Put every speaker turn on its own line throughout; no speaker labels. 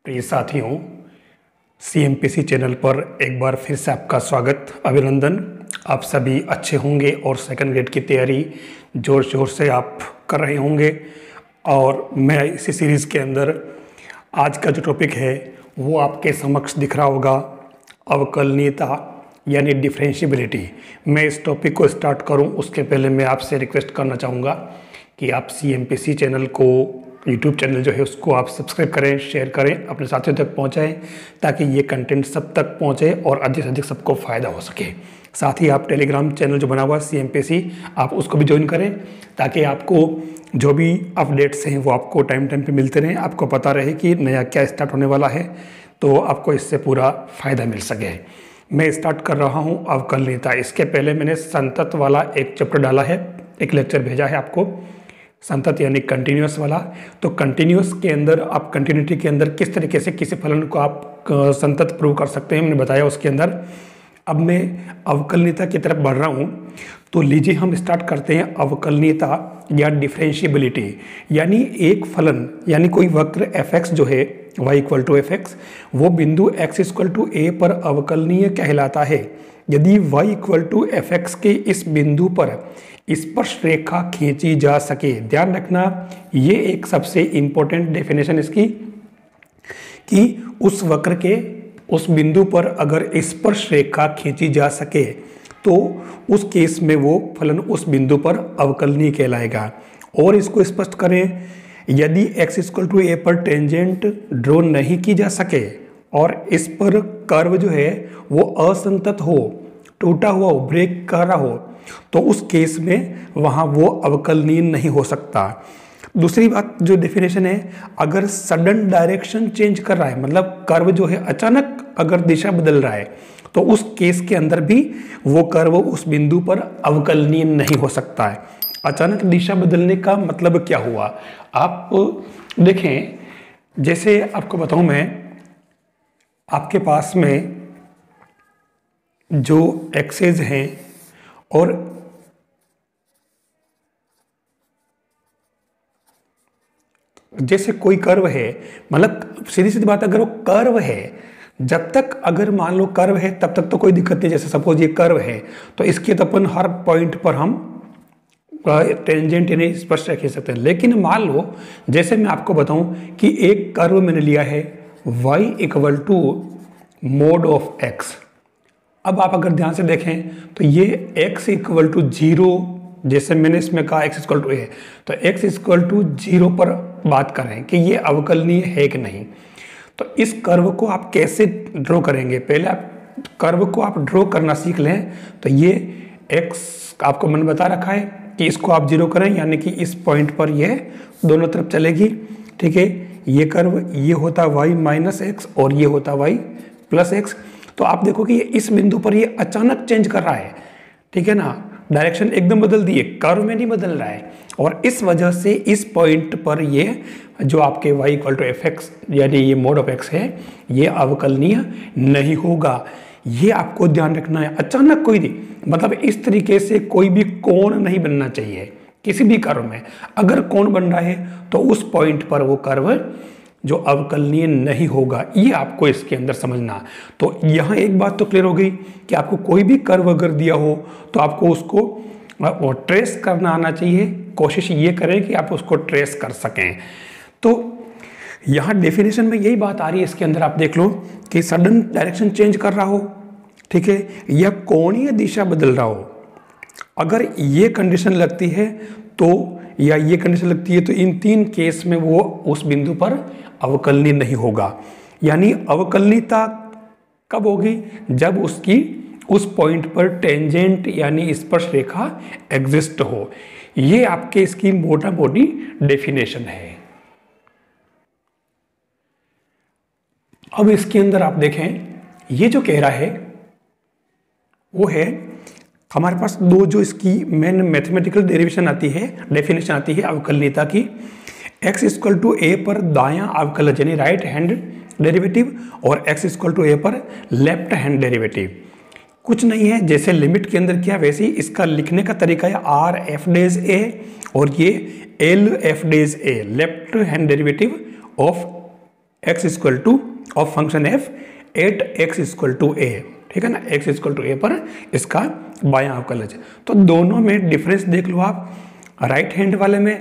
प्रिय साथियों, CMPC channel पर एक बार फिर से आपका स्वागत, अभिनंदन। आप सभी अच्छे होंगे और सेकंड ग्रेड की तैयारी ज़ोर शोर से आप कर रहे होंगे। और मैं इसी सीरीज़ के अंदर आज का जो टॉपिक है वो आपके समक्ष दिख रहा होगा, अवकलनीयता यानी डिफरेंशिएबिलिटी। मैं इस टॉपिक को स्टार्ट करूं उसके पहले मैं आपसे रिक्वेस्ट करना चाहूँगा कि आप CMPC चैनल को, यूट्यूब चैनल जो है उसको आप सब्सक्राइब करें, शेयर करें, अपने साथियों तक पहुंचाएं ताकि ये कंटेंट सब तक पहुंचे और अधिक से अधिक सबको फ़ायदा हो सके। साथ ही आप टेलीग्राम चैनल जो बना हुआ है CMPC, आप उसको भी ज्वाइन करें ताकि आपको जो भी अपडेट्स हैं वो आपको टाइम टाइम पे मिलते रहें, आपको पता रहे कि नया क्या स्टार्ट होने वाला है, तो आपको इससे पूरा फ़ायदा मिल सके। मैं स्टार्ट कर रहा हूँ अवकलनीयता। इसके पहले मैंने संतत वाला एक चैप्टर डाला है, एक लेक्चर भेजा है आपको, संतत यानी कंटिन्यूस वाला। तो कंटिन्यूस के अंदर आप कंटिन्यूटी के अंदर किस तरीके से किसी फलन को आप संतत प्रूव कर सकते हैं, मैंने बताया उसके अंदर। अब मैं अवकलनीयता की तरफ बढ़ रहा हूँ, तो लीजिए हम स्टार्ट करते हैं अवकलनीयता या डिफरेंशिएबिलिटी। यानी एक फलन यानी कोई वक्र fx जो है y equal to F X, वो बिंदु x इक्वल टू a पर अवकलनीय कहलाता है यदि y equal to F X के इस बिंदु पर स्पर्श रेखा खींची जा सके। ध्यान रखना, ये एक सबसे इंपॉर्टेंट डेफिनेशन इसकी कि उस वक्र के उस बिंदु पर अगर स्पर्श रेखा खींची जा सके तो उस केस में वो फलन उस बिंदु पर अवकलनीय कहलाएगा। और इसको स्पष्ट करें, यदि x इक्वल टू a पर टेंजेंट ड्रॉ नहीं की जा सके और इस पर कर्व जो है वो असंतत हो, टूटा हुआ हो, ब्रेक कर रहा हो, तो उस केस में वहाँ वो अवकलनीय नहीं हो सकता। दूसरी बात जो डेफिनेशन है, अगर सडन डायरेक्शन चेंज कर रहा है, मतलब कर्व जो है अचानक अगर दिशा बदल रहा है, तो उस केस के अंदर भी वो कर्व उस बिंदु पर अवकलनीय नहीं हो सकता है। अचानक दिशा बदलने का मतलब क्या हुआ, आप देखें। जैसे आपको बताऊं मैं, आपके पास में जो एक्सेस हैं और जैसे कोई कर्व है, मतलब सीधी सीधी बात, अगर वो कर्व है, जब तक अगर मान लो कर्व है तब तक तो कोई दिक्कत नहीं। जैसे सपोज ये कर्व है तो इसके तो अपन हर पॉइंट पर हम टेंजेंट यानी स्पर्श खींच सकते हैं। लेकिन मान लो जैसे मैं आपको बताऊं कि एक कर्व मैंने लिया है y equal to mod of x। अब आप अगर ध्यान से देखें तो ये x इक्वल टू 0, जैसे मैंने इसमें कहा x इक्वल टू a, तो x इक्वल टू 0 पर बात करें कि ये अवकलनीय है कि नहीं। तो इस कर्व को आप कैसे ड्रॉ करेंगे, पहले आप कर्व को आप ड्रॉ करना सीख लें। तो ये x आपको मैंने बता रखा है कि इसको आप 0 करें, यानी कि इस पॉइंट पर ये दोनों तरफ चलेगी, ठीक है। ये कर्व ये होता y माइनस एक्स और ये होता y प्लस एक्स। तो आप देखो कि ये इस बिंदु पर ये अचानक चेंज कर रहा है, ठीक है ना, डायरेक्शन एकदम बदल दी है, कर्व में नहीं बदल रहा है। और इस वजह से इस पॉइंट पर ये जो आपके y equal to F X यानी ये मोड ऑफ x है, ये अवकलनीय नहीं होगा। ये आपको ध्यान रखना है। अचानक कोई नहीं, मतलब इस तरीके से कोई भी कोण नहीं बनना चाहिए किसी भी कर्व में। अगर कोण बन रहा है तो उस पॉइंट पर वो कर्व जो अवकलनीय नहीं होगा, ये आपको इसके अंदर समझना। तो यहाँ एक बात तो क्लियर हो गई कि आपको कोई भी कर्व अगर दिया हो तो आपको उसको ट्रेस करना आना चाहिए। कोशिश ये करें कि आप उसको ट्रेस कर सकें। तो यहाँ डेफिनेशन में यही बात आ रही है, इसके अंदर आप देख लो कि सडन डायरेक्शन चेंज कर रहा हो, ठीक है, या कोणीय दिशा बदल रहा हो। अगर ये कंडीशन लगती है तो, या ये कंडीशन लगती है तो इन तीन केस में वो उस बिंदु पर अवकलनीय नहीं होगा। यानी अवकलनीयता कब होगी, जब उसकी उस पॉइंट पर टेंजेंट यानी स्पर्श रेखा एग्जिस्ट हो। ये आपके इसकी मोटा मोटी डेफिनेशन है। अब इसके अंदर आप देखें, ये जो कह रहा है वो है, हमारे पास दो जो इसकी मेन मैथमेटिकल डेरिवेशन आती है, डेफिनेशन आती है अवकलनीयता की। x इक्वल टू a पर दायां अवकलज यानी राइट हैंड डेरिवेटिव और x इक्वल टू a पर लेफ्ट हैंड डेरिवेटिव। कुछ नहीं है, जैसे लिमिट के अंदर क्या वैसे ही इसका लिखने का तरीका है r f डेज a और ये l f dash a, left hand derivative of x equal to of function f at x equal to a, ठीक है ना, x इक्वल टू a पर इसका बायां अवकलज। तो दोनों में डिफरेंस देख लो आप, राइट हैंड वाले में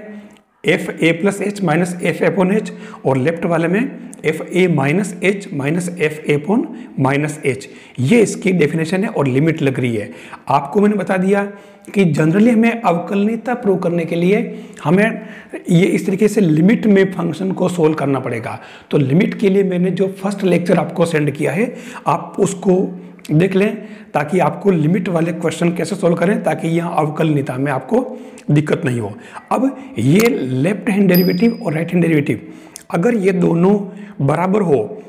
F A plus H minus F upon H और लेफ्ट वाले में F A minus H minus F a upon minus H, ये इसकी डेफिनेशन है और लिमिट लग रही है। आपको मैंने बता दिया कि जनरली हमें अवकलनीयता प्रूव करने के लिए हमें ये इस तरीके से लिमिट में फंक्शन को सोल्व करना पड़ेगा। तो लिमिट के लिए मैंने जो फर्स्ट लेक्चर आपको सेंड किया है आप उसको देख लें ताकि आपको लिमिट वाले क्वेश्चन कैसे सोल्व करें, ताकि यहाँ अवकलनीयता में आपको दिक्कत नहीं हो। अब ये लेफ्ट हैंड डेरिवेटिव और राइट हैंड डेरिवेटिव अगर ये दोनों बराबर हो,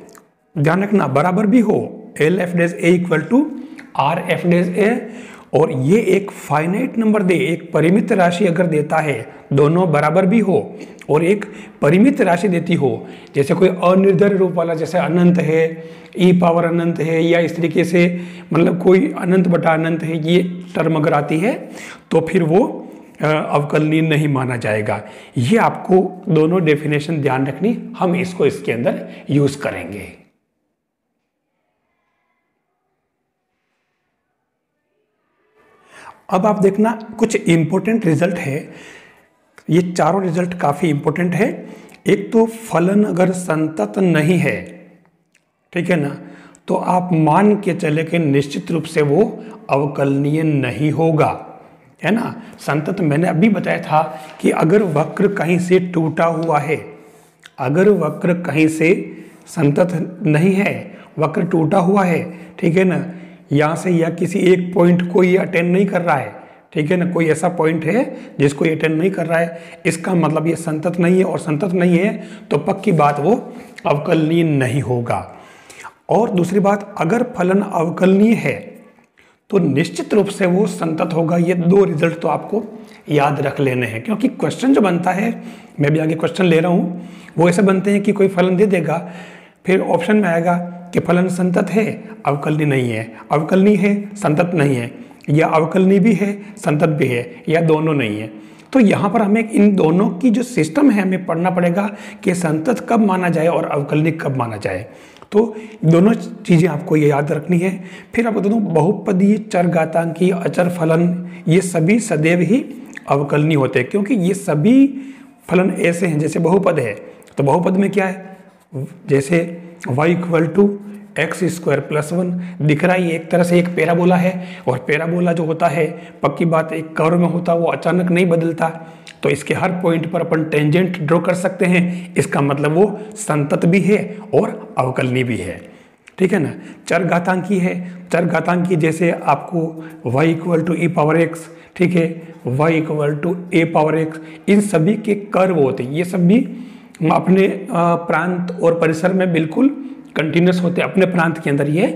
ध्यान रखना बराबर भी हो, L f dash a equal to R f dash a, और ये एक फाइनाइट नंबर दे, एक परिमित राशि अगर देता है, दोनों बराबर भी हो और एक परिमित राशि देती हो, जैसे कोई अनिर्धारित रूप वाला जैसे अनंत है, ई पावर अनंत है, या इस तरीके से मतलब कोई अनंत बटा अनंत है, ये टर्म अगर आती है तो फिर वो अवकलनीय नहीं माना जाएगा। ये आपको दोनों डेफिनेशन ध्यान रखनी, हम इसको इसके अंदर यूज करेंगे। अब आप देखना कुछ इंपॉर्टेंट रिजल्ट है, ये चारों रिजल्ट काफी इंपॉर्टेंट है। एक तो फलन अगर संतत नहीं है, ठीक है ना, तो आप मान के चले कि निश्चित रूप से वो अवकलनीय नहीं होगा, है ना। संतत मैंने अभी बताया था कि अगर वक्र कहीं से टूटा हुआ है, अगर वक्र कहीं से संतत नहीं है, वक्र टूटा हुआ है, ठीक है ना, यहाँ से या किसी एक पॉइंट को ये अटेंड नहीं कर रहा है, ठीक है ना, कोई ऐसा पॉइंट है जिसको ये अटेंड नहीं कर रहा है, इसका मतलब ये संतत नहीं है, और संतत नहीं है तो पक्की बात वो अवकलनीय नहीं होगा। और दूसरी बात, अगर फलन अवकलनीय है तो निश्चित रूप से वो संतत होगा। ये दो रिजल्ट तो आपको याद रख लेने हैं, क्योंकि क्वेश्चन जो बनता है, मैं भी आगे क्वेश्चन ले रहा हूँ, वो ऐसे बनते हैं कि कोई फलन दे देगा, फिर ऑप्शन में आएगा कि फलन संतत है, अवकलनीय नहीं है, अवकलनीय है, संतत नहीं है, या अवकलनीय भी है, संतत भी है, या दोनों नहीं है। तो यहाँ पर हमें इन दोनों की जो सिस्टम है हमें पढ़ना पड़ेगा कि संतत कब माना जाए और अवकलनीय कब माना जाए। तो दोनों चीज़ें आपको ये याद रखनी है। फिर आपको बता दूँ, बहुपदीय, चरघातांकी, अचर फलन, ये सभी सदैव ही अवकलनीय होते हैं, क्योंकि ये सभी फलन ऐसे हैं, जैसे बहुपद है तो बहुपद में क्या है, जैसे y equal to X square plus 1 दिख रहा है, ये एक तरह से एक पैराबोला है, और पैराबोला जो होता है पक्की बात एक कर्व में होता है, वो अचानक नहीं बदलता, तो इसके हर पॉइंट पर अपन टेंजेंट ड्रॉ कर सकते हैं, इसका मतलब वो संतत भी है और अवकलनीय भी है, ठीक है ना। चरघातांकी है, चरघातांकी जैसे आपको y equal to e power x, ठीक है, y equal to a power x, इन सभी के कर्व होते हैं, ये सभी अपने प्रांत और परिसर में बिल्कुल कंटिन्यूस होते हैं, अपने प्रांत के अंदर ये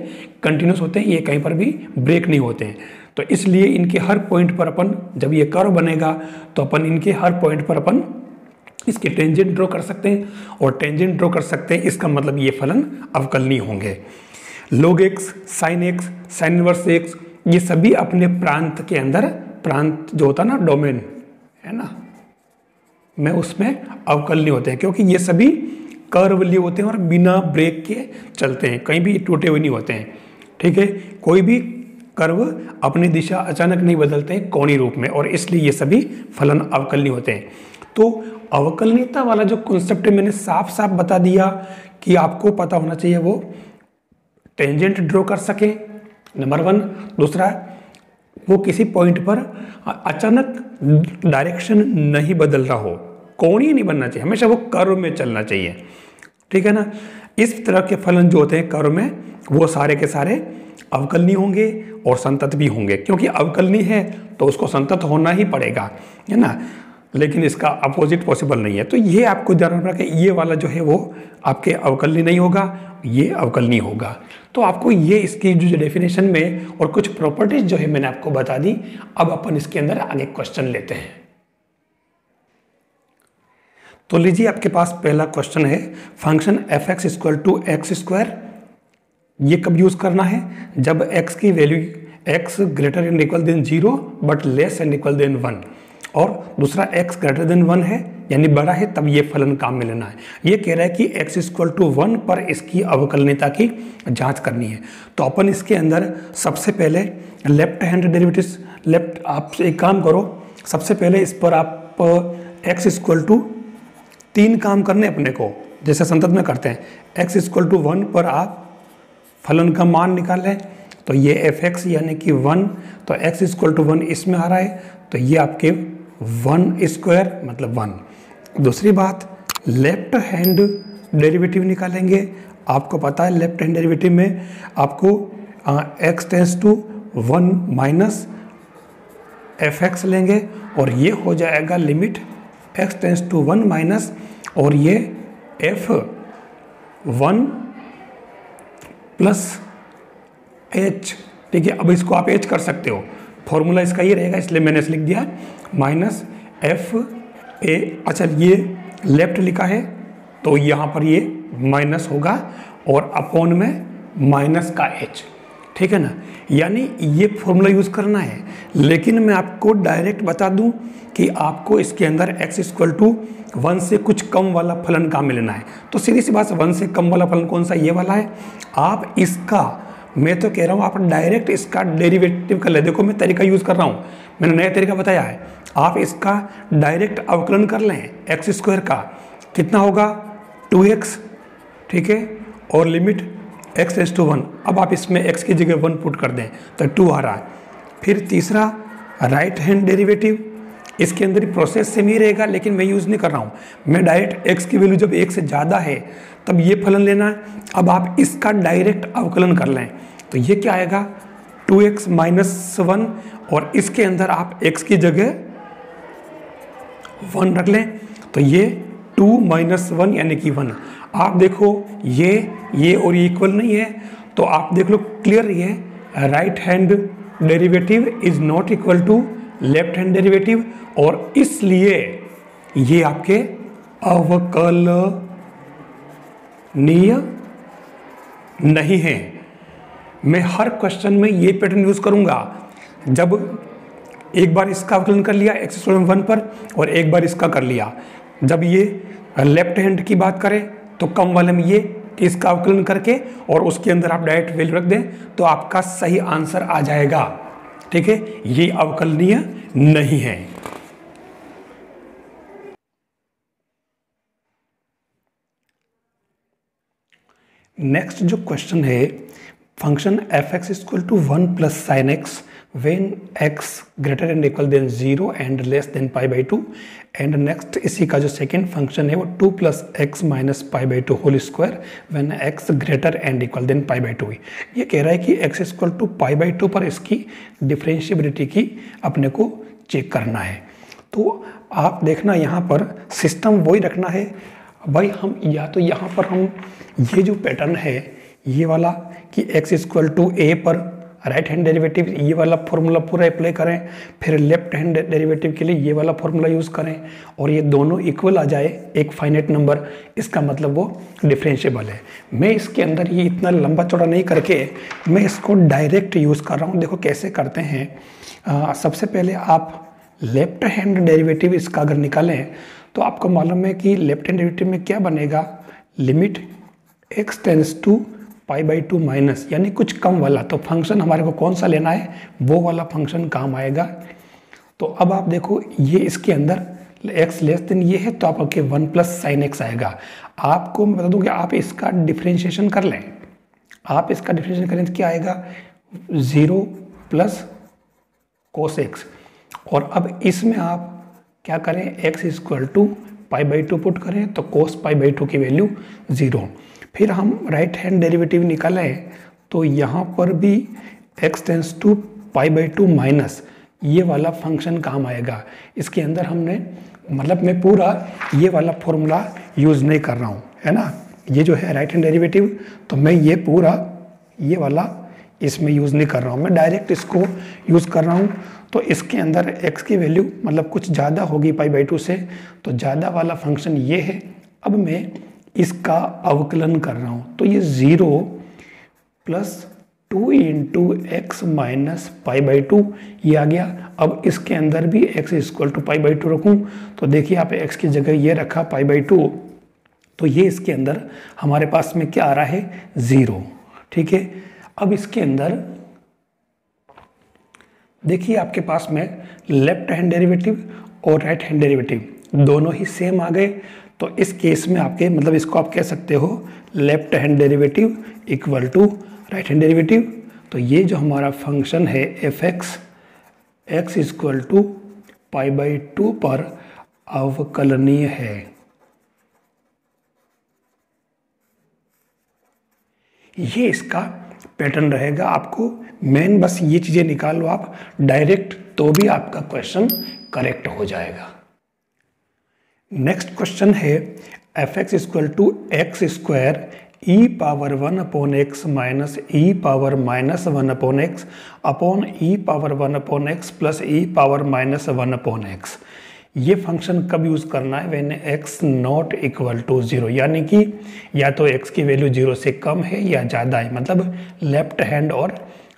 कंटिन्यूस होते हैं, ये कहीं पर भी ब्रेक नहीं होते हैं। तो इसलिए इनके हर पॉइंट पर अपन, जब ये कर्व बनेगा तो अपन इनके हर पॉइंट पर अपन इसके टेंजेंट ड्रॉ कर सकते हैं, और टेंजेंट ड्रॉ कर सकते हैं, इसका मतलब ये फलन अवकलनीय होंगे। log x, sin x, sin inverse x, ये सभी अपने प्रांत के अंदर, प्रांत जो होता है ना, डोमेन है ना, में उसमें अवकलनीय होते हैं, क्योंकि ये सभी कर्व लिए होते हैं और बिना ब्रेक के चलते हैं, कहीं भी टूटे हुए नहीं होते हैं, ठीक है। कोई भी कर्व अपनी दिशा अचानक नहीं बदलते हैं कोणीय रूप में, और इसलिए ये सभी फलन अवकलनीय होते हैं। तो अवकलनीयता वाला जो कॉन्सेप्ट मैंने साफ साफ बता दिया कि आपको पता होना चाहिए, वो टेंजेंट ड्रॉ कर सके, नंबर 1। दूसरा, वो किसी पॉइंट पर अचानक डायरेक्शन नहीं बदल रहा हो, कोणीय नहीं बनना चाहिए, हमेशा वो कर्व में चलना चाहिए, ठीक है ना। इस तरह के फलन जो होते हैं कर्व में, वो सारे के सारे अवकलनीय होंगे और संतत भी होंगे, क्योंकि अवकलनीय है तो उसको संतत होना ही पड़ेगा, है ना, लेकिन इसका अपोजिट पॉसिबल नहीं है। तो ये आपको ध्यान रखना कि ये वाला जो है वो आपके अवकलनीय नहीं होगा, ये अवकलनीय होगा। तो आपको ये इसकी जो डेफिनेशन में और कुछ प्रॉपर्टीज जो है मैंने आपको बता दी। अब अपन इसके अंदर आगे क्वेश्चन लेते हैं। तो लीजिए, आपके पास पहला क्वेश्चन है, function F x equal to X square, ये कब यूज करना है, जब x की value x greater and equal than 0 but less and equal than 1, और दूसरा x ग्रेटर देन 1 है, यानी बड़ा है तब ये फलन काम में लेना है। ये कह रहा है कि x इक्वल टू 1 पर इसकी अवकलनीयता की जांच करनी है। तो अपन इसके अंदर सबसे पहले लेफ्ट हैंड डेरिवेटिव्स आप एक काम करो, सबसे पहले इस पर आप x इक्वल टू 3 काम करने अपने को, जैसे संतत में करते हैं। x इक्वल टू 1 पर आप फलन का मान निकालें, तो ये fx यानी कि 1, तो x इक्वल टू 1 इसमें आ रहा है, तो ये आपके 1 स्क्वायर मतलब 1। दूसरी बात, लेफ्ट हैंड डेरिवेटिव निकालेंगे। आपको पता है लेफ्ट हैंड डेरिवेटिव में आपको x tends to 1 minus fx लेंगे, और ये हो जाएगा limit x tends to 1 minus, और ये f1 प्लस h, ठीक है। अब इसको आप h कर सकते हो, फॉर्मूला इसका ये रहेगा, इसलिए मैंने इसे लिख दिया माइनस एफ ए। अच्छा, ये लेफ्ट लिखा है तो यहाँ पर ये माइनस होगा और अपॉन में माइनस का h, ठीक है ना। यानी ये फॉर्मूला यूज़ करना है, लेकिन मैं आपको डायरेक्ट बता दूं कि आपको इसके अंदर x इक्वल टू 1 से कुछ कम वाला फलन काम में लेना है। तो सीधी सी बात, 1 से कम वाला फलन कौन सा, ये वाला है। आप इसका, मैं तो कह रहा हूँ आप डायरेक्ट इसका डेरिवेटिव कर ले। देखो मैं तरीका यूज़ कर रहा हूँ, मैंने नया तरीका बताया है। आप इसका डायरेक्ट अवकलन कर लें एक्स स्क्वायर का, कितना होगा 2x, ठीक है, और लिमिट x टेंस टू 1। अब आप इसमें x की जगह 1 पुट कर दें तो 2 आ रहा है। फिर तीसरा राइट हैंड डेरिवेटिव, इसके अंदर ही प्रोसेस सेम ही रहेगा, लेकिन मैं यूज़ नहीं कर रहा हूँ। मैं डायरेक्ट x की वैल्यू जब 1 से ज़्यादा है तब ये फलन लेना है। अब आप इसका डायरेक्ट अवकलन कर लें, तो ये क्या आएगा 2x माइनस 1, और इसके अंदर आप x की जगह 1 रख लें, तो ये 2 माइनस 1 यानी कि 1। आप देखो ये और ये इक्वल नहीं है, तो आप देख लो क्लियर, ये right hand derivative is not equal to left hand derivative, और इसलिए ये आपके अवकलनीय नहीं है। मैं हर क्वेश्चन में ये पैटर्न यूज करूंगा। जब एक बार इसका अवकलन कर लिया x इक्वल टू 1 पर, और एक बार इसका कर लिया, जब ये लेफ्ट हैंड की बात करें तो कम वाले में ये इसका अवकलन करके और उसके अंदर आप डायरेक्ट वैल्यू रख दें तो आपका सही आंसर आ जाएगा, ठीक है। ये अवकलनीय नहीं है। नेक्स्ट जो क्वेश्चन है, function F x equal to 1 plus sine X when x greater and equal than 0 and less than pi by 2, and next इसी का जो सेकेंड फंक्शन है वो 2 plus X minus pi by 2 whole square when x greater and equal than pi by 2। ये कह रहा है कि x equal to pi by 2 पर इसकी डिफरेंशिएबिलिटी की अपने को चेक करना है। तो आप देखना यहाँ पर सिस्टम वही रखना है भाई। हम या तो यहाँ पर हम ये जो पैटर्न है ये वाला कि x इक्वल टू a पर राइट हैंड डेरिवेटिव ये वाला फॉर्मूला पूरा अप्लाई करें, फिर लेफ्ट हैंड डेरिवेटिव के लिए ये वाला फॉर्मूला यूज़ करें, और ये दोनों इक्वल आ जाए एक फाइनाइट नंबर, इसका मतलब वो डिफरेंशिएबल है। मैं इसके अंदर ये इतना लंबा चौड़ा नहीं करके मैं इसको डायरेक्ट यूज़ कर रहा हूँ। देखो कैसे करते हैं। सबसे पहले आप लेफ्ट हैंड डेरिवेटिव इसका अगर निकालें तो आपको मालूम है कि लेफ्ट हैंड डेरिवेटिव में क्या बनेगा, limit x tends to pi by 2 minus, यानी कुछ कम वाला। तो फंक्शन हमारे को कौन सा लेना है, वो वाला फंक्शन काम आएगा। तो अब आप देखो ये इसके अंदर x लेस देन ये है तो आपके 1 प्लस साइन एक्स आएगा। आपको मैं बता दूं कि आप इसका डिफ्रेंशिएशन कर लें। आप इसका डिफ्रेंशिएशन करें तो क्या आएगा 0 प्लस कोस एक्स, और अब इसमें आप क्या करें x equal to pi by 2 put करें तो कोस पाई बाई 2 की वैल्यू 0। फिर हम राइट हैंड डेरिवेटिव निकालें तो यहाँ पर भी x tends to pi by 2 minus ये वाला फंक्शन काम आएगा। इसके अंदर हमने मतलब मैं पूरा ये वाला फॉर्मूला यूज़ नहीं कर रहा हूँ, है ना। ये जो है राइट हैंड डेरिवेटिव, तो मैं ये पूरा ये वाला इसमें यूज़ नहीं कर रहा हूँ, मैं डायरेक्ट इसको यूज़ कर रहा हूँ। तो इसके अंदर x की वैल्यू मतलब कुछ ज़्यादा होगी पाई बाई 2 से, तो ज़्यादा वाला फंक्शन ये है। अब मैं इसका अवकलन कर रहा हूँ तो ये 0 plus 2 into X minus pi by two, ये आ गया। अब इसके अंदर भी x equal to pi by two रखूँ तो देखिए आप x की जगह ये रखा पाई बाई टू, तो ये इसके अंदर हमारे पास में क्या आ रहा है 0। ठीक है, अब इसके अंदर देखिए आपके पास में लेफ्ट हैंड डेरिवेटिव और राइट हैंड डेरिवेटिव दोनों ही सेम आ गए। तो इस केस में आपके मतलब इसको आप कह सकते हो left hand derivative equal to right hand derivative. तो ये जो हमारा फंक्शन है F x equal to pi by two पर अवकलनीय है। ये इसका पैटर्न रहेगा। आपको मेन बस ये चीजें निकाल लो आप डायरेक्ट, तो भी आपका क्वेश्चन करेक्ट हो जाएगा। नेक्स्ट क्वेश्चन है F x equal to X square E power 1 upon x minus E power minus 1 upon X upon E power 1 upon X plus E power minus 1 upon X. ये function कब use करना है? When X not equal to 0, यानी कि या तो x की value 0 से कम है या ज़्यादा है, मतलब लेफ्ट हैंड और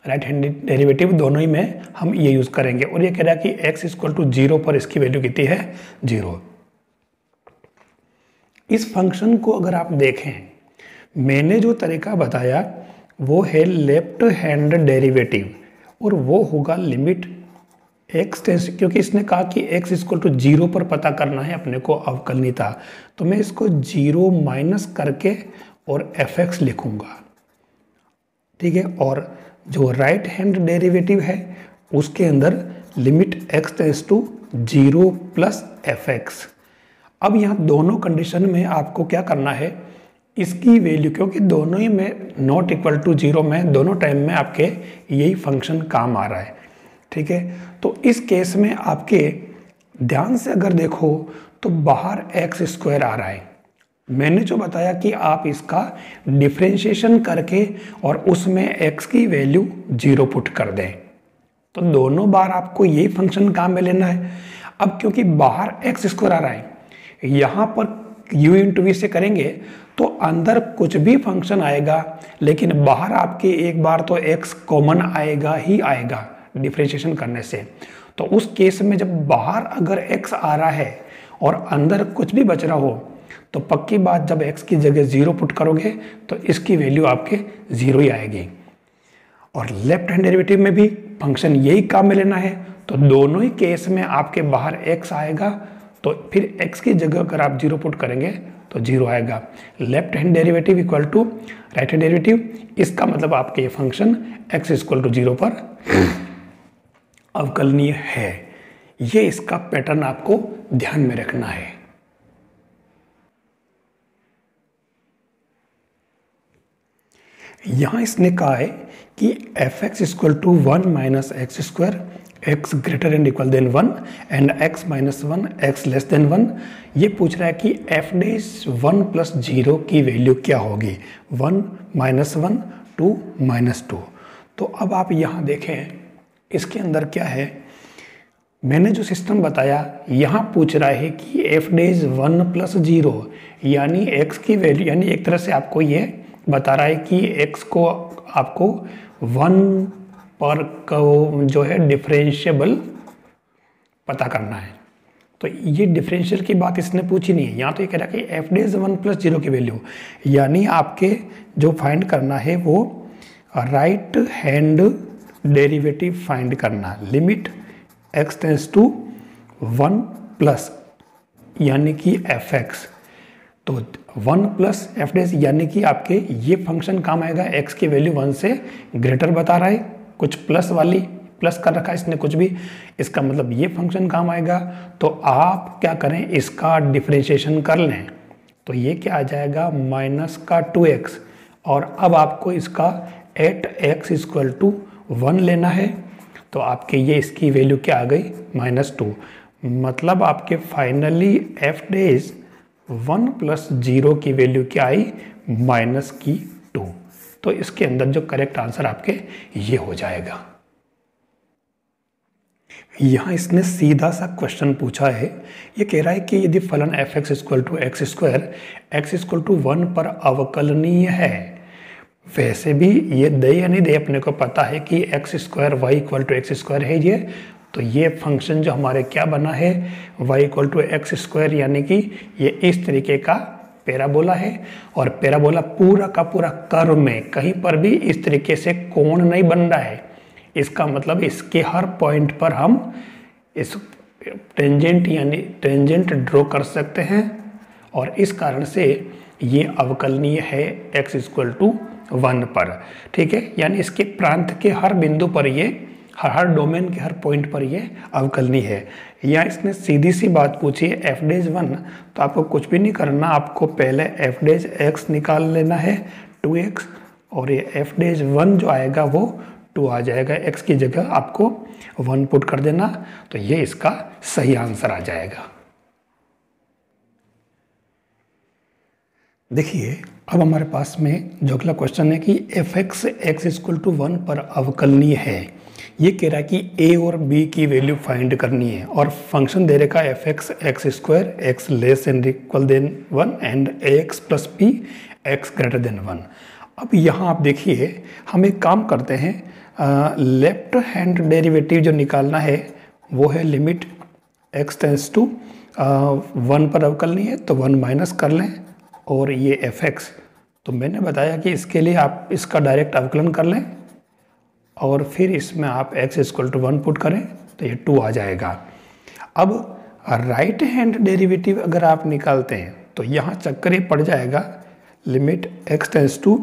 राइट हैंड डेरिवेटिव दोनों ही में हम ये यूज करेंगे। और ये कह रहा है कि x इक्वल टू 0 पर इसकी वैल्यू कितनी है 0। इस फंक्शन को अगर आप देखें, मैंने जो तरीका बताया वो है लेफ्ट हैंड डेरिवेटिव, और वो होगा लिमिट x टेंस, क्योंकि इसने कहा कि x इक्वल टू 0 पर पता करना है अपने को अवकलनीयता, तो मैं इसको 0 माइनस करके और fx लिखूंगा। ठीक है, और जो राइट हैंड डेरिवेटिव है उसके अंदर limit x tends to 0 plus fx। अब यहाँ दोनों कंडीशन में आपको क्या करना है, इसकी वैल्यू, क्योंकि दोनों ही में नॉट इक्वल टू 0 में दोनों टाइम में आपके यही फंक्शन काम आ रहा है। ठीक है, तो इस केस में आपके ध्यान से अगर देखो तो बाहर एक्स स्क्वायर आ रहा है। मैंने जो बताया कि आप इसका डिफरेंशिएशन करके और उसमें x की वैल्यू 0 पुट कर दें, तो दोनों बार आपको यही फंक्शन काम में लेना है। अब क्योंकि बाहर एक्स स्क्वायर आ रहा है, यहाँ पर u इंटू वी से करेंगे तो अंदर कुछ भी फंक्शन आएगा, लेकिन बाहर आपके एक बार तो x कॉमन आएगा ही आएगा डिफरेंशिएशन करने से। तो उस केस में जब बाहर अगर x आ रहा है और अंदर कुछ भी बच रहा हो, तो पक्की बात जब x की जगह 0 पुट करोगे तो इसकी वैल्यू आपके 0 ही आएगी। और लेफ्ट हैंड डेरिवेटिव में भी फंक्शन यही काम में लेना है, तो दोनों ही केस में आपके बाहर x आएगा, तो फिर x की जगह अगर आप 0 पुट करेंगे तो 0 आएगा। Left hand derivative equal to right hand derivative, इसका मतलब आपके ये फंक्शन x इक्वल टू 0 पर अवकलनीय है। ये इसका पैटर्न आपको ध्यान में रखना है। यहां इसने कहा है कि F x equal to 1 minus X square X greater and equal than 1 and X minus 1 X less than 1। ये पूछ रहा है कि एफ डैश 1 प्लस 0 की वैल्यू क्या होगी, 1 माइनस 1 2 माइनस 2। तो अब आप यहाँ देखें इसके अंदर क्या है, मैंने जो सिस्टम बताया यहाँ पूछ रहा है कि एफ डैश 1 प्लस 0 यानी x की वैल्यू, यानी एक तरह से आपको ये बता रहा है कि x को आपको 1 पर को जो है डिफरेंशिएबल पता करना है। तो ये डिफरेंशियल की बात इसने पूछी नहीं है, यहाँ तो ये कह रहा है कि एफ डैश 1 प्लस 0 की वैल्यू, यानी आपके जो फाइंड करना है वो राइट हैंड डेरिवेटिव फाइंड करना। Limit x tends to 1 plus यानी कि एफ एक्स, तो 1 प्लस एफ डैश यानी कि आपके ये फंक्शन काम आएगा। x की वैल्यू 1 से ग्रेटर बता रहा है, कुछ प्लस वाली प्लस कर रखा है इसने कुछ भी, इसका मतलब ये फंक्शन काम आएगा। तो आप क्या करें, इसका डिफरेंशिएशन कर लें, तो ये क्या आ जाएगा माइनस का 2x, और अब आपको इसका एट x इक्वल टू 1 लेना है, तो आपके ये इसकी वैल्यू क्या आ गई -2। मतलब आपके फाइनली एफ डैश 1 प्लस 0 की वैल्यू क्या आई -2। तो इसके अंदर जो करेक्ट आंसर आपके ये हो जाएगा। यहाँ इसने सीधा सा क्वेश्चन पूछा है, ये कह रहा है कि यदि फलन F x equal to X square X equal to 1 पर अवकलनीय है, वैसे भी ये दे या नहीं दे अपने को पता है कि X square Y equal to X square है ये, तो ये फंक्शन जो हमारे क्या बना है Y equal to X square, यानी कि ये इस तरीके का पैराबोला है। और पैराबोला पूरा का पूरा कर्व में कहीं पर भी इस तरीके से कोण नहीं बन रहा है, इसका मतलब इसके हर पॉइंट पर हम इस टेंजेंट यानी टेंजेंट ड्रॉ कर सकते हैं, और इस कारण से ये अवकलनीय है x इक्वल टू 1 पर। ठीक है, यानी इसके प्रांत के हर बिंदु पर ये हर डोमेन के हर पॉइंट पर ये अवकलनीय है। या इसने सीधी सी बात पूछी है एफ डेज 1, तो आपको कुछ भी नहीं करना, आपको पहले एफ डेज x निकाल लेना है 2x, और ये एफ डेज 1 जो आएगा वो 2 आ जाएगा, x की जगह आपको 1 पुट कर देना, तो ये इसका सही आंसर आ जाएगा। देखिए अब हमारे पास में जो अगला क्वेश्चन है कि F X X equal to 1 पर अवकलनीय है। ये कह रहा है कि ए और बी की वैल्यू फाइंड करनी है, और फंक्शन दे रखा है F X X square X less and equal than 1 and A X plus B X greater than 1। अब यहाँ आप देखिए हम एक काम करते हैं, लेफ्ट हैंड डेरिवेटिव जो निकालना है वो है लिमिट एक्स टेंस टू 1 पर अवकलनीय है, तो 1 माइनस कर लें, और ये एफ एक्स, तो मैंने बताया कि इसके लिए आप इसका डायरेक्ट अवकलन कर लें और फिर इसमें आप x इक्वल टू 1 पुट करें तो ये 2 आ जाएगा। अब राइट हैंड डेरिवेटिव अगर आप निकालते हैं तो यहाँ चक्कर ये पड़ जाएगा limit x tends to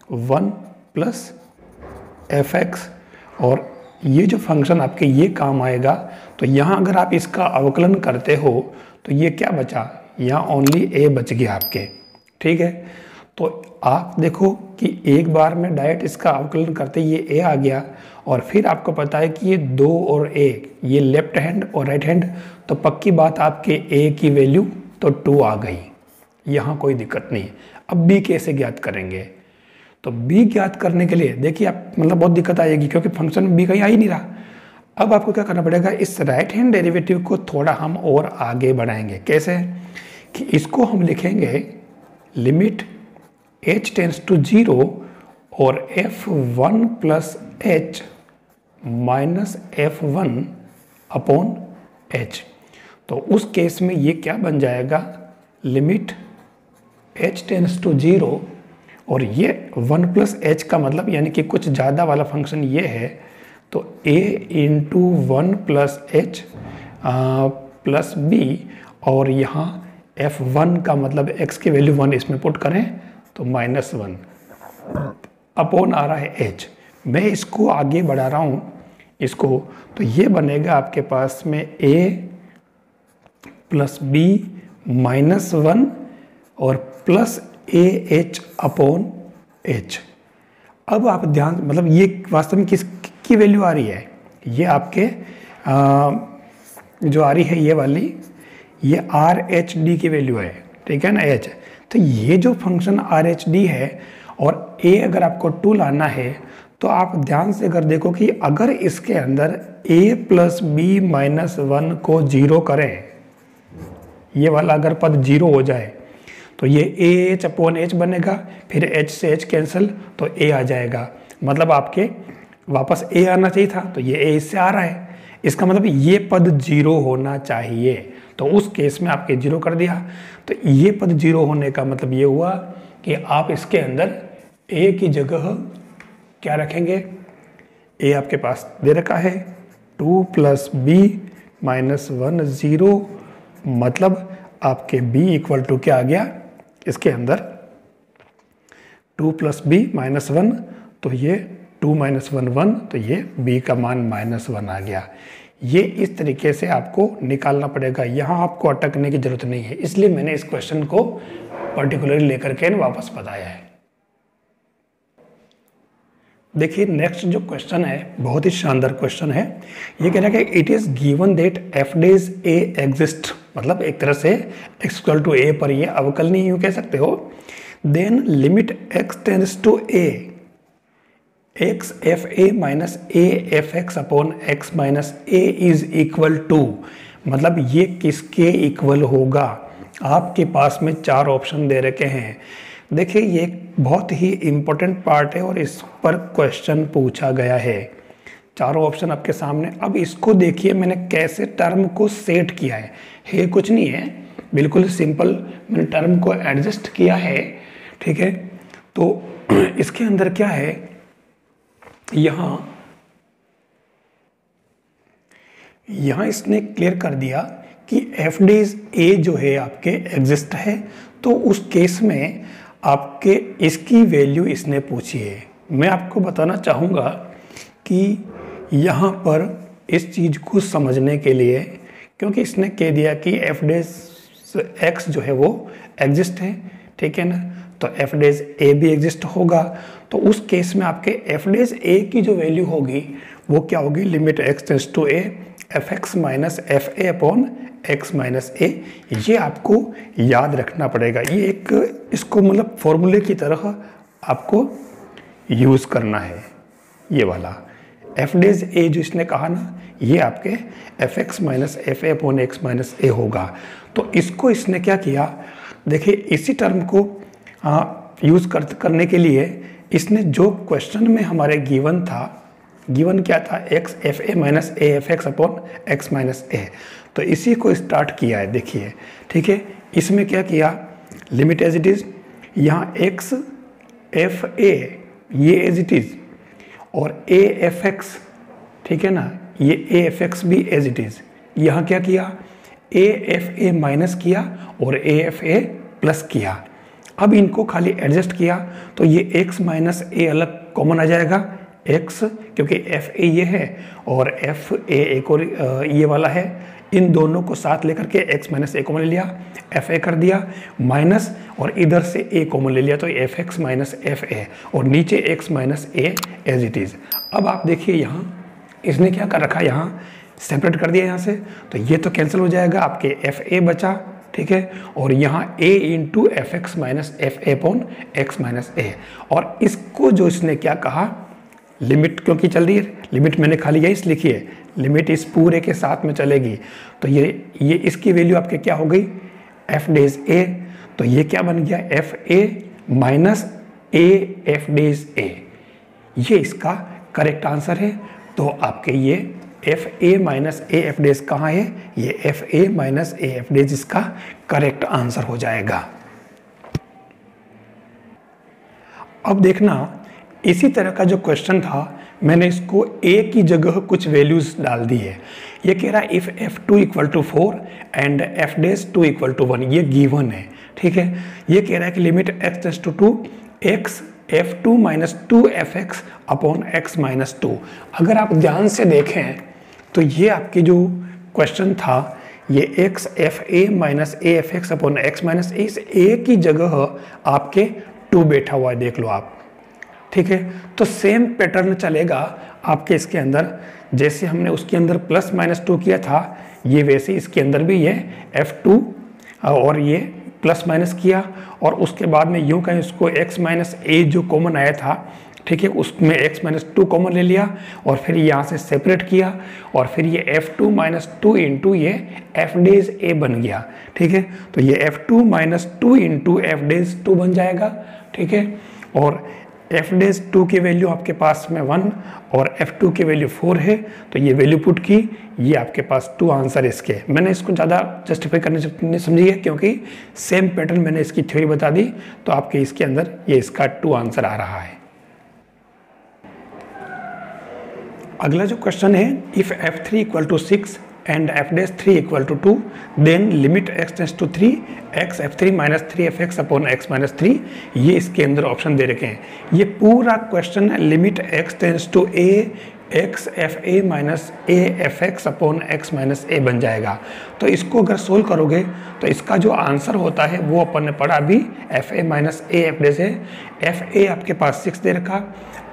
1 plus F x, और ये जो फंक्शन आपके ये काम आएगा, तो यहाँ अगर आप इसका अवकलन करते हो तो ये क्या बचा, यहाँ ओनली a बच गया आपके। ठीक है, तो आप देखो कि एक बार में डायरेक्ट इसका अवकलन करते ये a आ गया, और फिर आपको पता है कि ये 2 और a, ये लेफ्ट हैंड और राइट हैंड, तो पक्की बात आपके a की वैल्यू तो 2 आ गई, यहाँ कोई दिक्कत नहीं। अब b कैसे ज्ञात करेंगे, तो b ज्ञात करने के लिए देखिए आप मतलब बहुत दिक्कत आएगी क्योंकि फंक्शन में b कहीं आ ही नहीं रहा। अब आपको क्या करना पड़ेगा, इस राइट हैंड डेरिवेटिव को थोड़ा हम और आगे बढ़ाएंगे। कैसे कि इसको हम लिखेंगे लिमिट h टेंस टू 0 और f1 plus h minus f1 upon h। तो उस केस में ये क्या बन जाएगा, लिमिट h टेंस टू 0 और ये 1 प्लस h का मतलब यानी कि कुछ ज़्यादा वाला फंक्शन ये है, तो a into 1 plus h plus b, और यहाँ f1 का मतलब x की वैल्यू 1 इसमें पुट करें तो -1 अपॉन आ रहा है h। मैं इसको आगे बढ़ा रहा हूँ इसको, तो ये बनेगा आपके पास में a प्लस b -1 और plus A H upon H. अब आप ध्यान मतलब ये वास्तव में किसकी वैल्यू आ रही है, ये आपके जो आ रही है ये वाली, ये आर एच डी की वैल्यू है। ठीक है ना, एच। तो ये जो फंक्शन आर एच डी है और ए अगर आपको 2 लाना है, तो आप ध्यान से अगर देखो कि अगर इसके अंदर a प्लस बी माइनस 1 को 0 करें, ये वाला अगर पद 0 हो जाए तो ये ए एच अपॉन एच बनेगा, फिर h से h कैंसिल तो a आ जाएगा। मतलब आपके वापस a आना चाहिए था, तो ये a इससे आ रहा है, इसका मतलब ये पद 0 होना चाहिए, तो उस केस में आपके 0 कर दिया। तो ये पद 0 होने का मतलब ये हुआ कि आप इसके अंदर a की जगह क्या रखेंगे, a आपके पास दे रखा है 2 प्लस बी माइनस 1 0, मतलब आपके b इक्वल टू क्या आ गया, इसके अंदर 2 प्लस बी माइनस 1, तो ये 2 माइनस 1 1, तो ये b का मान -1 आ गया। ये इस तरीके से आपको निकालना पड़ेगा, यहाँ आपको अटकने की जरूरत नहीं है, इसलिए मैंने इस क्वेश्चन को पर्टिकुलरली लेकर के वापस बताया है। देखिए नेक्स्ट जो क्वेश्चन है बहुत ही शानदार क्वेश्चन है। ये कह रहा है कि it is given that F dash A exist, मतलब एक तरह से x इक्वल टू ए पर ये अवकलनीय यूं कह सकते हो। Then limit x tends to a x F A minus A F x upon x minus A is equal to, मतलब ये किसके इक्वल होगा। आपके पास में 4 ऑप्शन दे रखे हैं, देखिए ये एक बहुत ही इम्पोर्टेंट पार्ट है और इस पर क्वेश्चन पूछा गया है। चारों ऑप्शन आपके सामने। अब इसको देखिए मैंने कैसे टर्म को सेट किया है कुछ नहीं है, बिल्कुल सिंपल। मैंने टर्म को एडजस्ट किया है, ठीक है। तो इसके अंदर क्या है, यहाँ इसने क्लियर कर दिया कि एफ डेज ए जो है आपके एग्जिस्ट है, तो उस केस में आपके इसकी वैल्यू इसने पूछी है। मैं आपको बताना चाहूँगा कि यहाँ पर इस चीज़ को समझने के लिए, क्योंकि इसने कह दिया कि एफ डेज एक्स जो है वो एग्जिस्ट है, ठीक है ना, तो एफ डेज ए भी एग्जिस्ट होगा। तो उस केस में आपके एफ डेज ए की जो वैल्यू होगी वो क्या होगी, limit x tends to a F x minus F a upon x minus a. ये आपको याद रखना पड़ेगा। ये एक इसको मतलब फॉर्मूले की तरह आपको यूज़ करना है। ये वाला एफ डेज ए जो इसने कहा ना, ये आपके f x minus F a upon x minus a होगा। तो इसको इसने क्या किया, देखिए इसी टर्म को यूज़ करने के लिए इसने जो क्वेश्चन में हमारे गिवन था, गिवन क्या था, x f A minus A F x upon x minus a, तो इसी को स्टार्ट किया है। देखिए ठीक है, इसमें क्या किया, लिमिट एज इट इज़, यहाँ एक्स एफ ए ये एज इट इज़ और ए एफ एक्स, ठीक है ना, ये ए एफ एक्स भी एज इट इज़। यहाँ क्या किया, ए एफ ए माइनस किया और ए एफ ए प्लस किया। अब इनको खाली एडजस्ट किया तो ये x माइनस ए अलग कॉमन आ जाएगा, x क्योंकि एफ ए ये है और एफ ए एक और ये वाला है, इन दोनों को साथ लेकर के x माइनस ए कॉमन ले लिया, एफ ए कर दिया माइनस और इधर से a कॉमन ले लिया, तो F x minus F A और नीचे x minus A as it is. अब आप देखिए यहाँ इसने क्या कर रखा, यहाँ सेपरेट कर दिया यहाँ से, तो ये तो कैंसिल हो जाएगा, आपके एफ ए बचा, ठीक है, और यहाँ a into f x minus F a upon x minus a. और इसको जो इसने क्या कहा, लिमिट क्योंकि चल रही है, लिमिट मैंने खाली यही लिखी है, लिमिट इस पूरे के साथ में चलेगी, तो ये इसकी वैल्यू आपके क्या हो गई, एफ डेज ए, तो ये क्या बन गया, f A minus A f dash a. ये इसका करेक्ट आंसर है। तो आपके ये एफ ए माइनस ए एफ डेज कहाँ है, ये एफ ए माइनस ए एफ डेज इसका करेक्ट आंसर हो जाएगा। अब देखना इसी तरह का जो क्वेश्चन था, मैंने इसको ए की जगह कुछ वैल्यूज डाल दी है। ये कह रहा है if F two equal to 4 and F dash two equal to 1, ये गिवन है, ठीक है। ये कह रहा है कि limit x tends to 2 X F two minus 2 F x upon x minus 2। अगर आप ध्यान से देखें तो ये आपके जो क्वेश्चन था, ये x f A minus A F x upon x minus a, इस ए की जगह आपके 2 बैठा हुआ है, देख लो आप, ठीक है। तो सेम पैटर्न चलेगा आपके इसके अंदर, जैसे हमने उसके अंदर प्लस माइनस 2 किया था, ये वैसे इसके अंदर भी ये f2 और ये प्लस माइनस किया, और उसके बाद में यूँ कहें इसको x माइनस ए जो कॉमन आया था, ठीक है, उसमें x माइनस 2 कॉमन ले लिया और फिर यहाँ से सेपरेट किया, और फिर ये f2 माइनस 2 इंटू ये f डेज a बन गया, ठीक है। तो ये f2 minus 2 into f days 2 बन जाएगा, ठीक है। और f डेज 2 की वैल्यू आपके पास में 1 और f2 की वैल्यू 4 है, तो ये वैल्यू पुट की, ये आपके पास 2 आंसर इसके। मैंने इसको ज़्यादा जस्टिफाई करने समझी है, क्योंकि सेम पैटर्न मैंने इसकी थ्योरी बता दी, तो आपके इसके अंदर ये इसका 2 आंसर आ रहा है। अगला जो क्वेश्चन है, if f3 equal to 6 and f dash 3 equal to 2 then limit x tends to 3 x f3 minus 3 F x upon x minus 3। ये इसके अंदर ऑप्शन दे रखे हैं। ये पूरा क्वेश्चन है limit x tends to a x f A minus A F x upon x minus a बन जाएगा। तो इसको अगर सोल्व करोगे तो इसका जो आंसर होता है वो अपन ने पढ़ा अभी, F A minus A f days है। एफ ए आपके पास 6 दे रखा,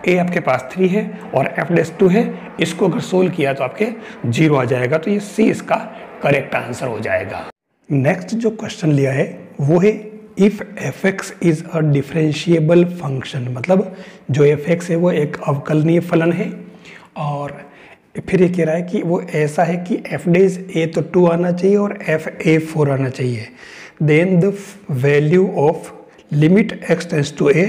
ए आपके पास 3 है और एफ डेज 2 है। इसको अगर सोल्व किया तो आपके 0 आ जाएगा, तो ये सी इसका करेक्ट आंसर हो जाएगा। नेक्स्ट जो क्वेश्चन लिया है वो है if F x is a differentiable function, मतलब जो एफ एक्स है वो एक अवकलनीय फलन है, और फिर ये कह रहा है कि वो ऐसा है कि एफ डेज ए तो 2 आना चाहिए और एफ ए 4 आना चाहिए। Then the value of limit x tends to a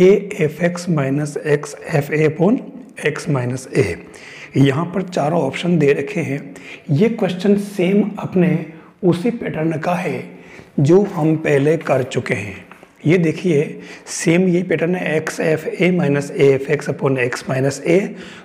f x minus x f a upon x minus a. यहाँ पर चारों ऑप्शन दे रखे हैं। ये क्वेश्चन सेम अपने उसी पैटर्न का है जो हम पहले कर चुके हैं। ये देखिए सेम ये पैटर्न है x f A minus A F x upon x minus a.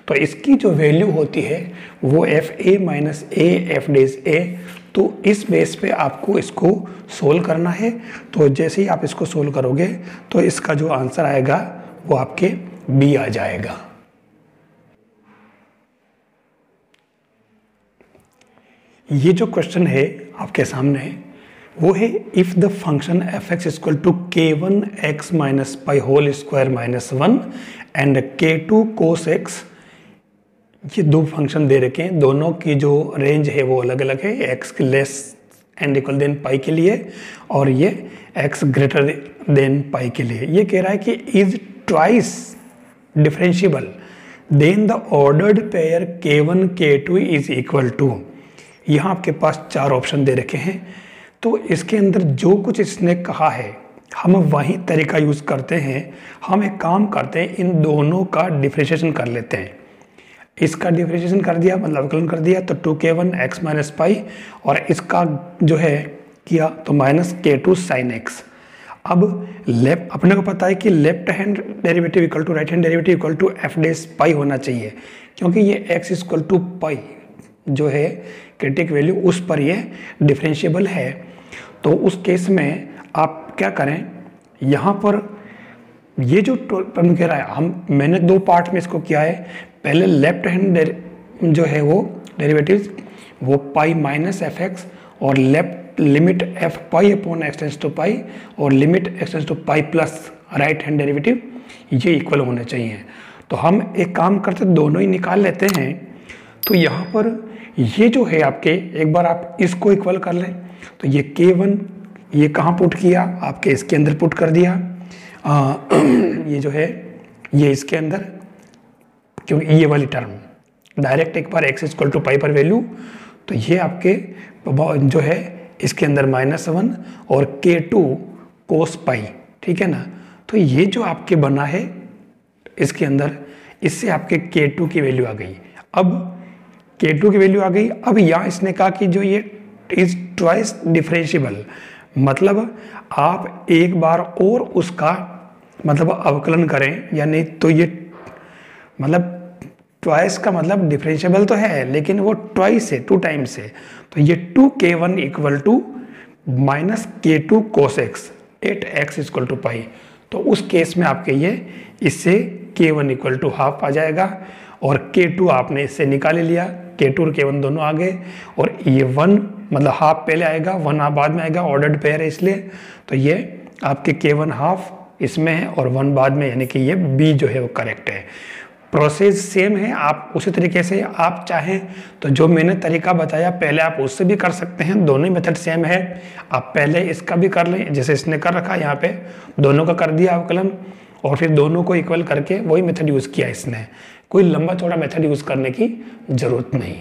तो इसकी जो वैल्यू होती है वो f A minus A f dash a. तो इस बेस पे आपको इसको सोल्व करना है। तो जैसे ही आप इसको सोल्व करोगे तो इसका जो आंसर आएगा वो आपके बी आ जाएगा। ये जो क्वेश्चन है आपके सामने वो है if the function F x equal to k one x minus pi whole square minus one and k two cos x. ये दो फंक्शन दे रखे हैं, दोनों की जो रेंज है वो अलग अलग है, x less and equal than pi के लिए और ये एक्स ग्रेटर देन पाई के लिए। ये कह रहा है कि is twice differentiable then the ordered pair k1 k2 is equal to. यहाँ आपके पास चार ऑप्शन दे रखे हैं। तो इसके अंदर जो कुछ इसने कहा है हम वही तरीका यूज करते हैं। हम एक काम करते हैं, इन दोनों का डिफरेंशिएशन कर लेते हैं। इसका डिफरेंशिएशन कर दिया मतलब अवकलन कर दिया तो 2k1 x माइनस पाई और इसका जो है किया तो माइनस k2 साइन x। अब लेफ्ट अपने को पता है कि left hand derivative equal to right hand derivative equal to f dash pi होना चाहिए, क्योंकि ये x इक्वल टू पाई जो है क्रिटिक वैल्यू उस पर ये डिफरेंशिएबल है। तो उस केस में आप क्या करें, यहाँ पर ये जो टर्म कह रहा है मैंने दो पार्ट में इसको किया है। पहले लेफ्ट हैंड जो है वो डेरिवेटिव वो पाई माइनस एफ एक्स और left limit f pi upon x tends to pi और limit x tends to pi plus right hand derivative ये इक्वल होने चाहिए। तो हम एक काम करते दोनों ही निकाल लेते हैं। तो यहाँ पर ये जो है आपके एक बार आप इसको इक्वल कर लें तो ये k1 ये कहाँ पुट किया आपके इसके अंदर पुट कर दिया। ये जो है ये इसके अंदर, क्योंकि ये वाली टर्म डायरेक्ट एक बार x इक्वल टू पाई पर वैल्यू तो ये आपके जो है इसके अंदर -1 और k2 कोस पाई, ठीक है ना। तो ये जो आपके बना है इसके अंदर इससे आपके k2 की वैल्यू आ गई। अब k2 की वैल्यू आ गई। अब यहाँ इसने कहा कि जो ये इज ट्वाइस डिफरेंशिएबल, मतलब आप एक बार और उसका मतलब अवकलन करें या नहीं तो ये मतलब ट्वाइस का मतलब डिफरेंशिएबल तो है लेकिन वो ट्वाइस है, 2 टाइम्स है। तो ये 2k1 equal to minus k2 cos x 8x equal to pi. तो उस केस में आपके ये इससे k1 इक्वल टू हाफ आ जाएगा और k2 आपने इससे निकाल लिया, k2 और k1 दोनों आ गए और ये 1 मतलब हाफ पहले आएगा 1 हाफ बाद में आएगा, ऑर्डर्ड पेयर है इसलिए। तो ये आपके k1 हाफ इसमें है और 1 बाद में, यानी कि ये b जो है वो करेक्ट है। प्रोसेस सेम है, आप उसी तरीके से आप चाहें तो जो मैंने तरीका बताया पहले आप उससे भी कर सकते हैं, दोनों ही मेथड सेम है। आप पहले इसका भी कर लें जैसे इसने कर रखा है, यहाँ पे दोनों का कर दिया अवकलन और फिर दोनों को इक्वल करके वही मेथड यूज किया इसने। कोई लंबा चौड़ा मेथड यूज करने की जरूरत नहीं।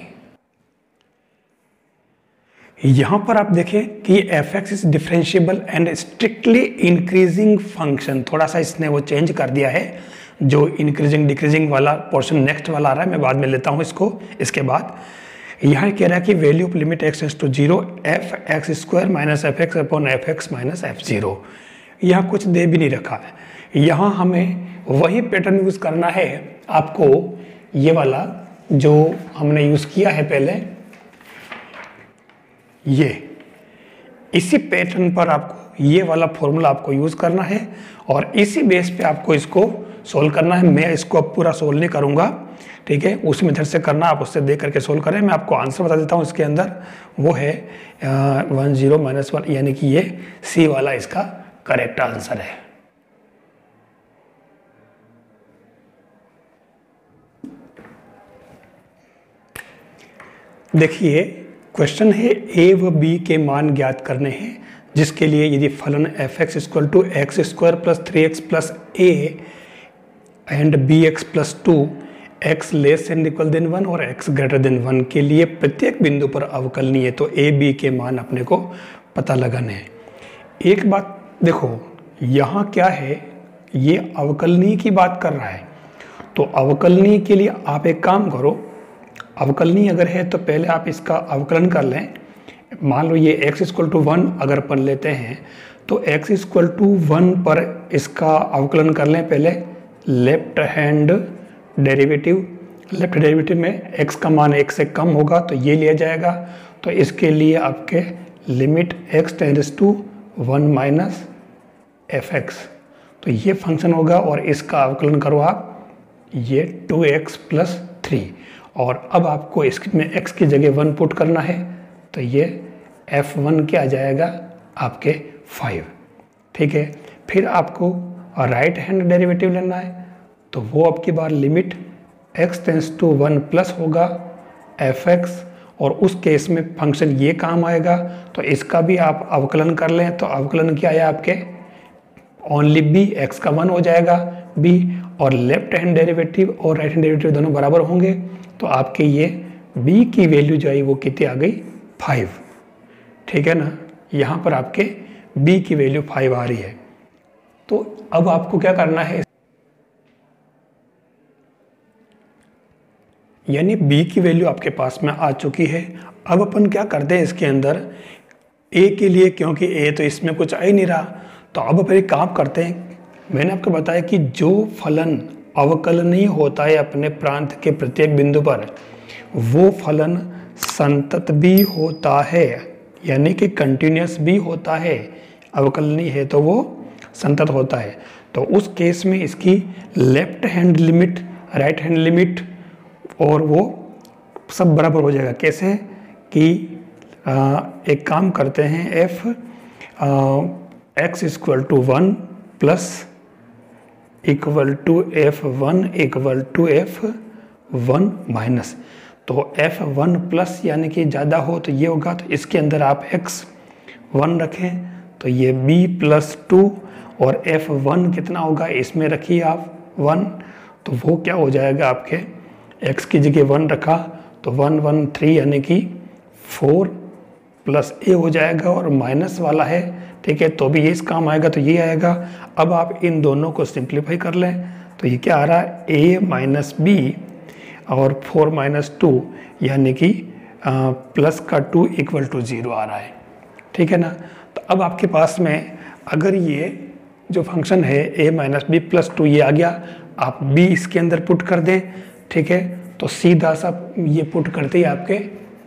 यहां पर आप देखें कि F x is differentiable and strictly increasing function. थोड़ा सा इसने वो चेंज कर दिया है, जो इंक्रीजिंग डिक्रीजिंग वाला पोर्शन नेक्स्ट वाला आ रहा है, मैं बाद में लेता हूं इसको। इसके बाद यहाँ कह रहा है कि value of limit x tends to 0 F X square minus F x upon F x minus F 0। यहाँ कुछ दे भी नहीं रखा है। यहाँ हमें वही पैटर्न यूज करना है आपको, ये वाला जो हमने यूज किया है पहले, ये इसी पैटर्न पर आपको ये वाला फॉर्मूला आपको यूज करना है और इसी बेस पे आपको इसको सोल्व करना है। मैं इसको अब पूरा सोल्व नहीं करूंगा, ठीक है, उसी मेथड से करना, आप उससे देख करके सोल्व करें। मैं आपको आंसर बता देता हूं इसके अंदर, वो है 1 0 -1, यानी कि ये सी वाला इसका करेक्ट आंसर है। देखिए क्वेश्चन है a व b के मान ज्ञात करने हैं, जिसके लिए यदि फलन F x equal to X square plus 3x plus A and B X plus 2 x less and equal than 1 और x ग्रेटर देन 1 के लिए प्रत्येक बिंदु पर अवकलनीय, तो a b के मान अपने को पता लगाने हैं। एक बात देखो, यहाँ क्या है, ये अवकलनीय की बात कर रहा है। तो अवकलनीय के लिए आप एक काम करो, अवकलनीय अगर है तो पहले आप इसका अवकलन कर लें। मान लो ये x = 1 अगर अपन लेते हैं तो x = 1 पर इसका अवकलन कर लें पहले left hand derivative. Left derivative में x का मान 1 से कम होगा तो ये लिया जाएगा। तो इसके लिए आपके limit x tends to 1 minus fx, तो ये फंक्शन होगा और इसका अवकलन करो आप, ये 2x + 3। और अब आपको इसमें x की जगह 1 पुट करना है तो ये f1 क्या आ जाएगा आपके 5। ठीक है, फिर आपको राइट हैंड डेरिवेटिव लेना है तो वो आपकी बार limit x tends to 1 plus होगा fx, और उस केस में फंक्शन ये काम आएगा। तो इसका भी आप अवकलन कर लें तो अवकलन क्या आया आपके ओनली b, x का 1 हो जाएगा b, और लेफ्ट हैंड डेरिवेटिव और राइट हैंड डेरिवेटिव दोनों बराबर होंगे तो आपके ये b की वैल्यू जो आई वो कितनी आ गई 5। ठीक है ना, यहाँ पर आपके b की वैल्यू 5 आ रही है। तो अब आपको क्या करना है, यानी b की वैल्यू आपके पास में आ चुकी है। अब अपन क्या करते हैं इसके अंदर a के लिए, क्योंकि a तो इसमें कुछ आ ही नहीं रहा, तो अब अपन एक काम करते हैं। मैंने आपको बताया कि जो फलन अवकलनीय होता है अपने प्रांत के प्रत्येक बिंदु पर, वो फलन संतत भी होता है, यानी कि कंटिन्यूस भी होता है। अवकलनीय है तो वो संतत होता है। तो उस केस में इसकी left hand limit, right hand limit और वो सब बराबर हो जाएगा। कैसे कि एक काम करते हैं, x = 1 plus f1 f1 minus, तो f1 प्लस यानी कि ज़्यादा हो तो ये होगा, तो इसके अंदर आप x1 रखें तो ये b + 2, और f1 कितना होगा इसमें रखिए आप 1, तो वो क्या हो जाएगा आपके x की जगह 1 रखा तो 1 1 3 यानी कि 4 प्लस a हो जाएगा, और माइनस वाला है, ठीक है, तो भी ये इस काम आएगा तो ये आएगा। अब आप इन दोनों को सिंप्लीफाई कर लें तो ये क्या आ रहा है a - b और 4 - 2 यानी कि प्लस का 2 = 0 आ रहा है। ठीक है ना, तो अब आपके पास में अगर ये जो फंक्शन है a - b + 2 ये आ गया, आप b इसके अंदर पुट कर दें। ठीक है, तो सीधा सा ये पुट करते ही आपके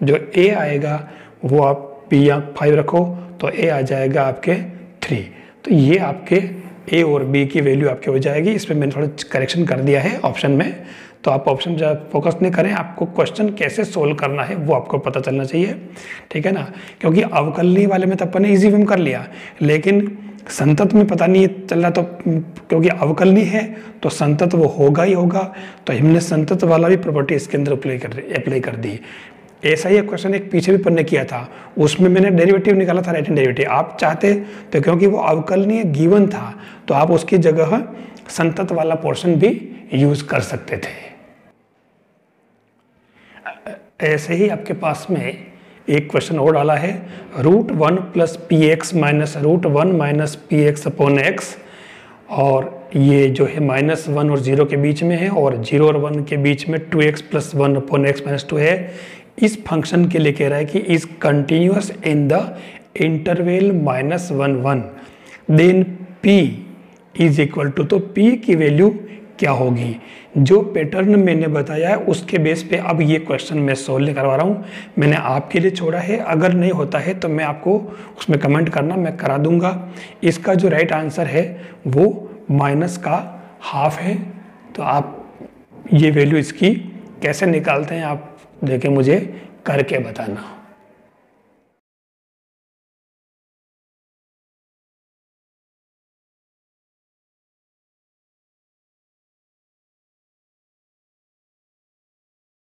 जो a आएगा वो आप b या 5 रखो तो a आ जाएगा आपके 3। तो ये आपके a और b की वैल्यू आपके हो जाएगी। इस पर मैंने थोड़ा करेक्शन कर दिया है ऑप्शन में, तो आप ऑप्शन पर फोकस नहीं करें, आपको क्वेश्चन कैसे सोल्व करना है वो आपको पता चलना चाहिए। ठीक है ना, क्योंकि अवकलनीय वाले में तो अपन ने ईजी वे में कर लिया, लेकिन संतत में पता नहीं चल रहा, तो क्योंकि अवकलनीय है तो संतत वो होगा ही होगा, तो हमने संतत वाला भी प्रॉपर्टी इसके अंदर अप्लाई कर दी। ऐसा ही क्वेश्चन एक पीछे भी पढ़ने किया था, उसमें मैंने डेरिवेटिव निकाला था, राइट हैंड डेरिवेटिव। आप चाहते तो क्योंकि वो अवकलनीय गिवन था तो आप उसकी जगह संतत वाला पोर्शन भी यूज कर सकते थे। ऐसे ही आपके पास में एक क्वेश्चन और डाला है, √1 + px - √1 - px/x, और ये जो है -1 और 0 के बीच में है, और 0 और 1 के बीच में 2x + 1/x - 2 है। इस फंक्शन के लिए कह रहा है कि is continuous in the interval -1 1, then p = तो p की वैल्यू क्या होगी। जो पैटर्न मैंने बताया है उसके बेस पे अब ये क्वेश्चन मैं सॉल्व करवा रहा हूँ। मैंने आपके लिए छोड़ा है, अगर नहीं होता है तो मैं आपको उसमें कमेंट करना, मैं करा दूंगा। इसका जो राइट आंसर है वो -½ है। तो आप ये वैल्यू इसकी कैसे निकालते हैं आप देखें, मुझे करके बताना।